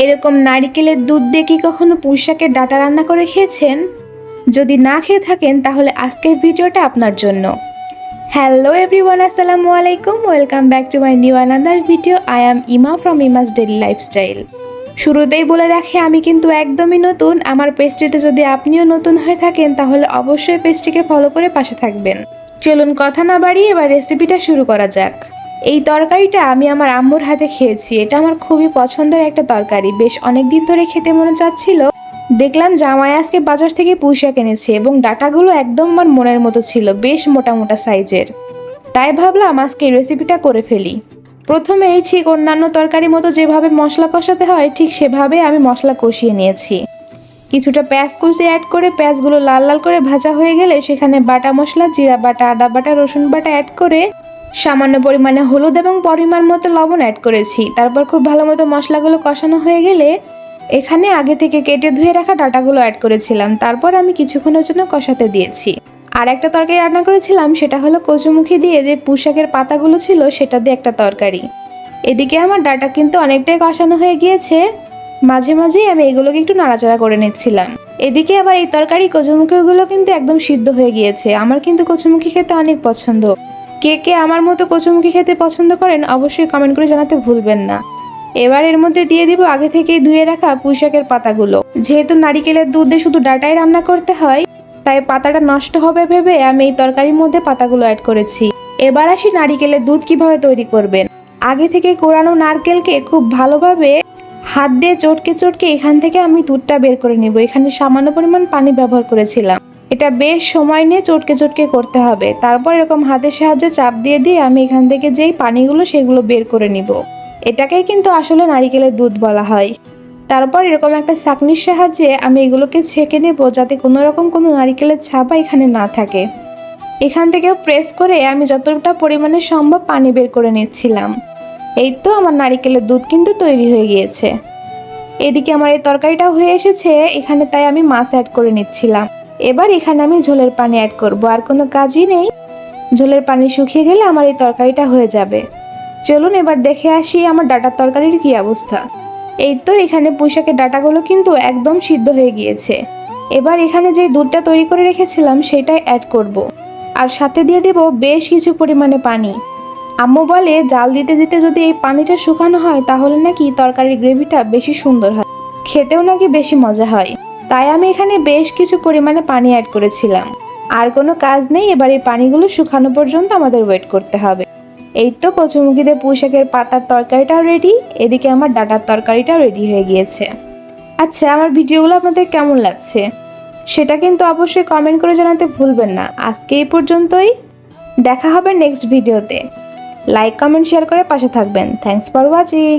এরকম নারিকেলের দুধ দিয়ে কি কখনো পুঁইশাকের ডাঁটা রান্না করে খেয়েছেন? যদি না খেয়ে থাকেন তাহলে আজকের ভিডিওটা আপনার জন্য। হ্যালো এভরিওয়ান, আসসালামু আলাইকুম, welcome back to my new another video. I am ইমা ফ্রম ইমাস ডেইলি লাইফস্টাইল। শুরুতেই বলে রাখি, আমি কিন্তু একদমই নতুন। আমার পেজটিতে যদি আপনিও নতুন হয়ে থাকেন তাহলে অবশ্যই পেজটিকে ফলো করে পাশে থাকবেন। চলুন কথা না বাড়িয়ে এবার রেসিপিটা শুরু করা যাক। এই তরকারিটা আমি আমার আম্মুর হাতে খেয়েছি। এটা আমার খুবই পছন্দের একটা তরকারি। বেশ অনেক দিন ধরে খেতে মনে চাচ্ছিল। দেখলাম জামাই আজকে বাজার থেকে পুঁইশাক এনেছে এবং ডাঁটাগুলো একদম আমার মনের মতো ছিল, বেশ মোটা মোটা সাইজের। তাই ভাবলাম আজকে এই রেসিপিটা করে ফেলি। প্রথমেই ঠিক অন্যান্য তরকারি মতো যেভাবে মশলা কষাতে হয় ঠিক সেভাবে আমি মশলা কষিয়ে নিয়েছি। কিছুটা পেঁয়াজ কুচি অ্যাড করে পেঁয়াজগুলো লাল লাল করে ভাজা হয়ে গেলে সেখানে বাটা মশলা, জিরা বাটা, আদা বাটা, রসুন বাটা অ্যাড করে সামান্য পরিমাণে হলুদ এবং পরিমাণ মতো লবণ অ্যাড করেছি। তারপর খুব ভালো মতো মশলাগুলো কষানো হয়ে গেলে এখানে আগে থেকে কেটে ধুয়ে রাখা ডাঁটাগুলো অ্যাড করেছিলাম। তারপর আমি কিছুক্ষণের জন্য কষাতে দিয়েছি। আর একটা তরকারি রান্না করেছিলাম, সেটা হলো কচুমুখী দিয়ে যে পুঁইশাকের পাতাগুলো ছিল সেটা দিয়ে একটা তরকারি। এদিকে আমার ডাঁটা কিন্তু অনেকটাই কষানো হয়ে গিয়েছে। মাঝে মাঝেই আমি এগুলোকে একটু নাড়াচাড়া করে নিচ্ছিলাম। এদিকে আবার এই তরকারি কচুমুখিগুলো কিন্তু একদম সিদ্ধ হয়ে গিয়েছে। আমার কিন্তু কচুমুখী খেতে অনেক পছন্দ। কে কে আমার মতো কচুমুখী খেতে পছন্দ করেন অবশ্যই কমেন্ট করে জানাতে ভুলবেন না। এবার এর মধ্যে দিয়ে দিব আগে থেকেই ধুয়ে রাখা পুঁইশাকের পাতাগুলো। যেহেতু নারিকেলের দুধ দিয়ে শুধু ডাঁটাই রান্না করতে হয়, তাই পাতাটা নষ্ট হবে ভেবে আমি এই তরকারির মধ্যে পাতাগুলো অ্যাড করেছি। এবার আসি নারিকেলের দুধ কিভাবে তৈরি করবেন। আগে থেকে কোরানো নারকেলকে খুব ভালোভাবে হাত দিয়ে চটকে চটকে এখান থেকে আমি দুধটা বের করে নিব। এখানে সামান্য পরিমাণ পানি ব্যবহার করেছিলাম। এটা বেশ সময় নিয়ে চটকে চটকে করতে হবে। তারপর এরকম হাতের সাহায্যে চাপ দিয়ে দিয়ে আমি এখান থেকে যেই পানিগুলো সেগুলো বের করে নিব। এটাকেই কিন্তু আসলে নারিকেলের দুধ বলা হয়। তারপর এরকম একটা ছাঁকনির সাহায্যে আমি এগুলোকে ছেঁকে নেব যাতে কোনো রকম কোনো নারিকেলের ছাপা এখানে না থাকে। এখান থেকে প্রেস করে আমি যতটা পরিমাণে সম্ভব পানি বের করে নিচ্ছিলাম। এই তো আমার নারিকেলের দুধ কিন্তু তৈরি হয়ে গিয়েছে। এদিকে আমার এই তরকারিটাও হয়ে এসেছে এখানে, তাই আমি মাছ অ্যাড করে নিচ্ছিলাম। এবার এখানে আমি ঝোলের পানি অ্যাড করব, আর কোনো কাজই নেই। ঝোলের পানি শুকিয়ে গেলে আমার এই তরকারিটা হয়ে যাবে। চলুন এবার দেখে আসি আমার ডাঁটার তরকারির কি অবস্থা। এই তো এখানে পুঁইশাকের ডাঁটাগুলো কিন্তু একদম সিদ্ধ হয়ে গিয়েছে। এবার এখানে যে দুধটা তৈরি করে রেখেছিলাম সেটাই অ্যাড করব। আর সাথে দিয়ে দেব বেশ কিছু পরিমাণে পানি। আম্মু বলে জাল দিতে দিতে যদি এই পানিটা শুকানো হয় তাহলে নাকি তরকারির গ্রেভিটা বেশি সুন্দর হয়, খেতেও নাকি বেশি মজা হয়। তাই আমি এখানে বেশ কিছু পরিমাণে পানি অ্যাড করেছিলাম। আর কোনো কাজ নেই, এবার এই পানিগুলো শুকানো পর্যন্ত আমাদের ওয়েট করতে হবে। এই তো কচুমুখী দিয়ে পুঁইশাকের পাতার তরকারিটাও রেডি। এদিকে আমার ডাঁটার তরকারিটাও রেডি হয়ে গিয়েছে। আচ্ছা, আমার ভিডিওগুলো আপনাদের কেমন লাগছে সেটা কিন্তু অবশ্যই কমেন্ট করে জানাতে ভুলবেন না। আজকে এই পর্যন্তই, দেখা হবে নেক্সট ভিডিওতে। লাইক, কমেন্ট, শেয়ার করে পাশে থাকবেন। Thanks for watching.